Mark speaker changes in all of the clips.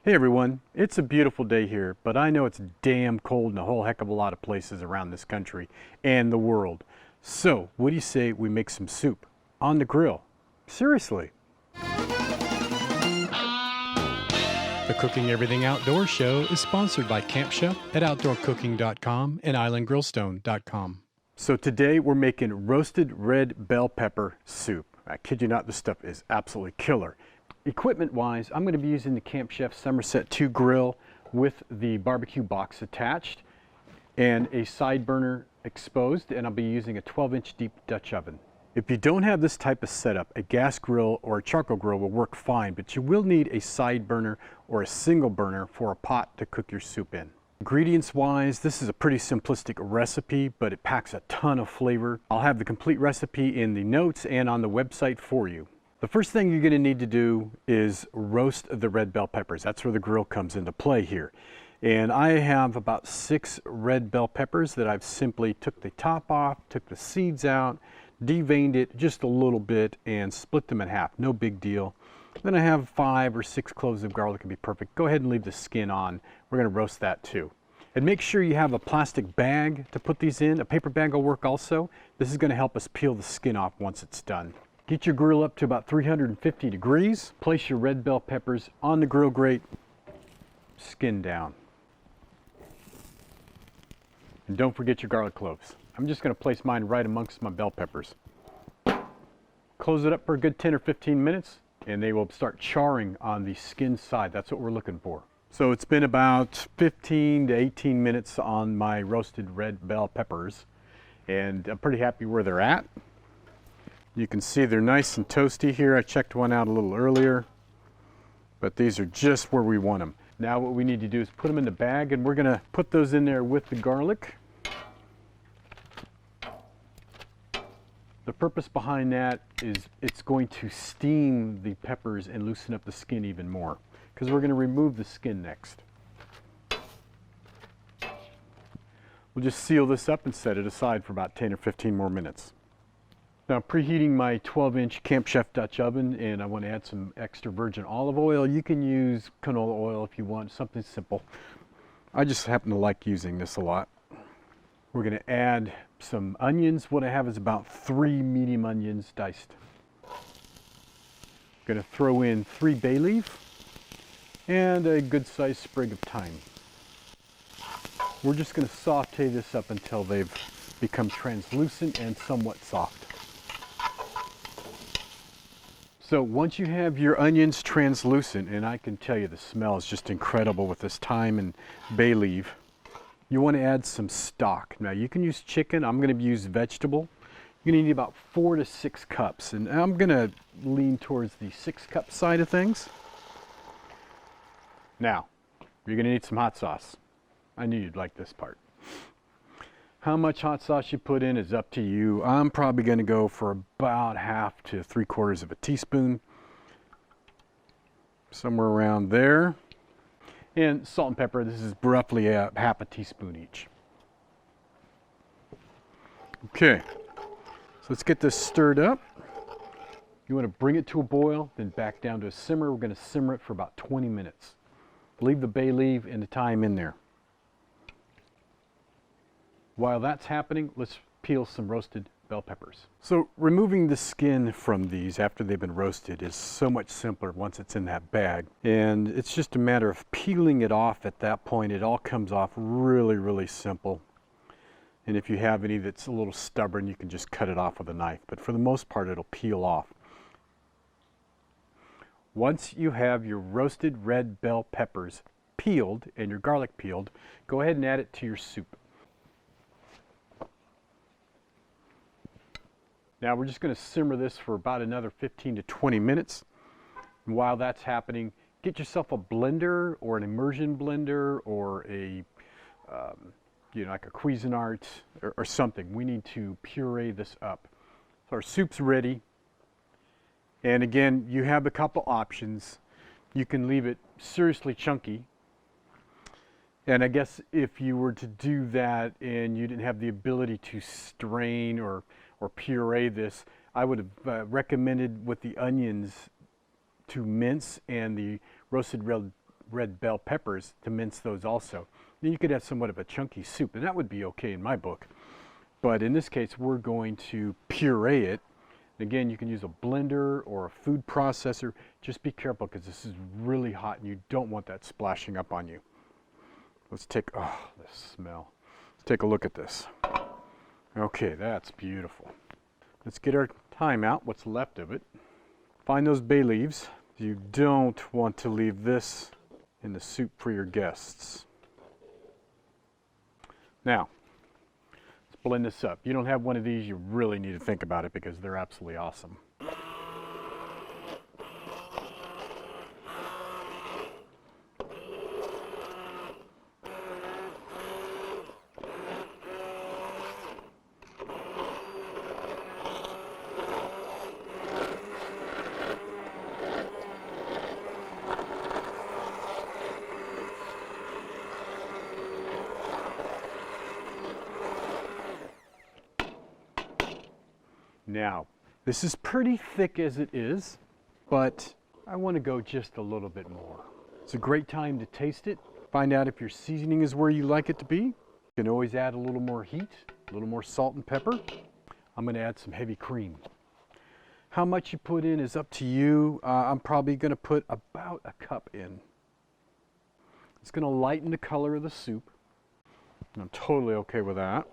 Speaker 1: Hey everyone, it's a beautiful day here, but I know it's damn cold in a whole heck of a lot of places around this country and the world. So, what do you say we make some soup on the grill? Seriously.
Speaker 2: The Cooking Everything Outdoors show is sponsored by Camp Chef at OutdoorCooking.com and IslandGrillstone.com.
Speaker 1: So today we're making roasted red bell pepper soup. I kid you not, this stuff is absolutely killer. Equipment wise, I'm going to be using the Camp Chef Somerset 2 grill with the barbecue box attached and a side burner exposed, and I'll be using a 12-inch deep Dutch oven. If you don't have this type of setup, a gas grill or a charcoal grill will work fine, but you will need a side burner or a single burner for a pot to cook your soup in. Ingredients wise, this is a pretty simplistic recipe, but it packs a ton of flavor. I'll have the complete recipe in the notes and on the website for you. The first thing you're going to need to do is roast the red bell peppers. That's where the grill comes into play here. And I have about 6 red bell peppers that I've simply took the top off, took the seeds out, deveined it just a little bit, and split them in half. No big deal. Then I have 5 or 6 cloves of garlic. Would be perfect. Go ahead and leave the skin on. We're going to roast that too. And make sure you have a plastic bag to put these in. A paper bag will work also. This is going to help us peel the skin off once it's done. Get your grill up to about 350 degrees. Place your red bell peppers on the grill grate, skin down. And don't forget your garlic cloves. I'm just going to place mine right amongst my bell peppers. Close it up for a good 10 or 15 minutes and they will start charring on the skin side. That's what we're looking for. So it's been about 15 to 18 minutes on my roasted red bell peppers, and I'm pretty happy where they're at. You can see they're nice and toasty here. I checked one out a little earlier, but these are just where we want them. Now what we need to do is put them in the bag, and we're gonna put those in there with the garlic. The purpose behind that is it's going to steam the peppers and loosen up the skin even more, because we're gonna remove the skin next. We'll just seal this up and set it aside for about 10 or 15 more minutes. Now, preheating my 12-inch Camp Chef Dutch oven, and I want to add some extra virgin olive oil. You can use canola oil if you want, something simple. I just happen to like using this a lot. We're going to add some onions. What I have is about 3 medium onions diced. Going to throw in 3 bay leaf and a good-sized sprig of thyme. We're just going to saute this up until they've become translucent and somewhat soft. So once you have your onions translucent, and I can tell you the smell is just incredible with this thyme and bay leaf, you want to add some stock. Now you can use chicken. I'm going to use vegetable. You're going to need about 4 to 6 cups, and I'm going to lean towards the 6-cup side of things. Now, you're going to need some hot sauce. I knew you'd like this part. How much hot sauce you put in is up to you. I'm probably going to go for about 1/2 to 3/4 of a teaspoon. Somewhere around there. And salt and pepper, this is roughly 1/2 teaspoon each. Okay, so let's get this stirred up. You want to bring it to a boil, then back down to a simmer. We're going to simmer it for about 20 minutes. Leave the bay leaf and the thyme in there. While that's happening, let's peel some roasted bell peppers. So removing the skin from these after they've been roasted is so much simpler once it's in that bag. And it's just a matter of peeling it off at that point. It all comes off really, really simple. And if you have any that's a little stubborn, you can just cut it off with a knife. But for the most part, it'll peel off. Once you have your roasted red bell peppers peeled and your garlic peeled, go ahead and add it to your soup. Now we're just going to simmer this for about another 15 to 20 minutes. And while that's happening, get yourself a blender or an immersion blender or a, like a Cuisinart or something. We need to puree this up. So our soup's ready. And again, you have a couple options. You can leave it seriously chunky. And I guess if you were to do that and you didn't have the ability to strain or puree this, I would have recommended with the onions to mince and the roasted red bell peppers to mince those also. Then you could have somewhat of a chunky soup, and that would be okay in my book. But in this case, we're going to puree it. Again, you can use a blender or a food processor. Just be careful because this is really hot and you don't want that splashing up on you. Let's take, oh, the smell. Let's take a look at this. Okay, that's beautiful. Let's get our thyme out, what's left of it. Find those bay leaves. You don't want to leave this in the soup for your guests. Now, let's blend this up. You don't have one of these, you really need to think about it because they're absolutely awesome. Now, this is pretty thick as it is, but I want to go just a little bit more. It's a great time to taste it. Find out if your seasoning is where you like it to be. You can always add a little more heat, a little more salt and pepper. I'm going to add some heavy cream. How much you put in is up to you. I'm probably going to put about a cup in. It's going to lighten the color of the soup. I'm totally okay with that.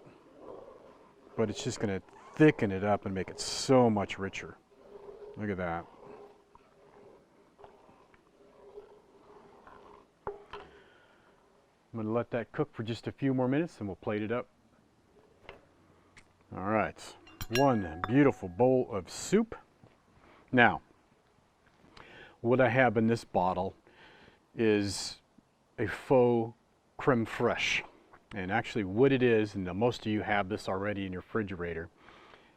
Speaker 1: But it's just going to thicken it up and make it so much richer. Look at that. I'm going to let that cook for just a few more minutes and we'll plate it up. All right, one beautiful bowl of soup. Now, what I have in this bottle is a faux creme fraiche. And actually what it is, and most of you have this already in your refrigerator,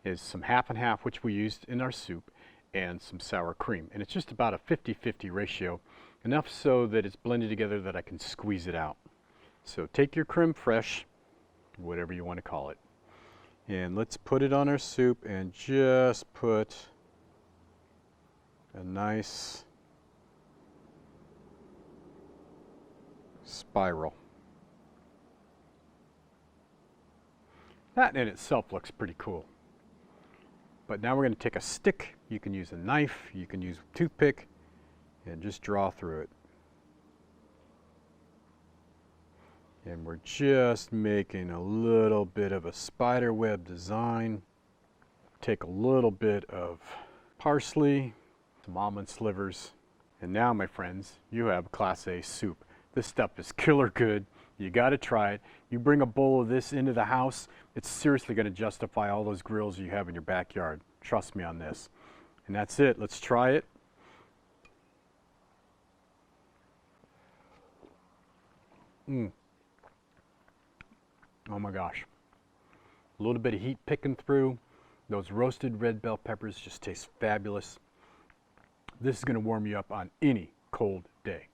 Speaker 1: is some half and half, which we used in our soup, and some sour cream. And it's just about a 50-50 ratio, enough so that it's blended together that I can squeeze it out. So take your creme fraiche, whatever you want to call it, and let's put it on our soup and just put a nice spiral. That in itself looks pretty cool. But now we're going to take a stick. You can use a knife, you can use a toothpick, and just draw through it. And we're just making a little bit of a spider web design. Take a little bit of parsley, some almond slivers, and now, my friends, you have Class A soup. This stuff is killer good. You got to try it. You bring a bowl of this into the house, it's seriously going to justify all those grills you have in your backyard. Trust me on this. And that's it. Let's try it. Oh my gosh. A little bit of heat picking through. Those roasted red bell peppers just taste fabulous. This is going to warm you up on any cold day.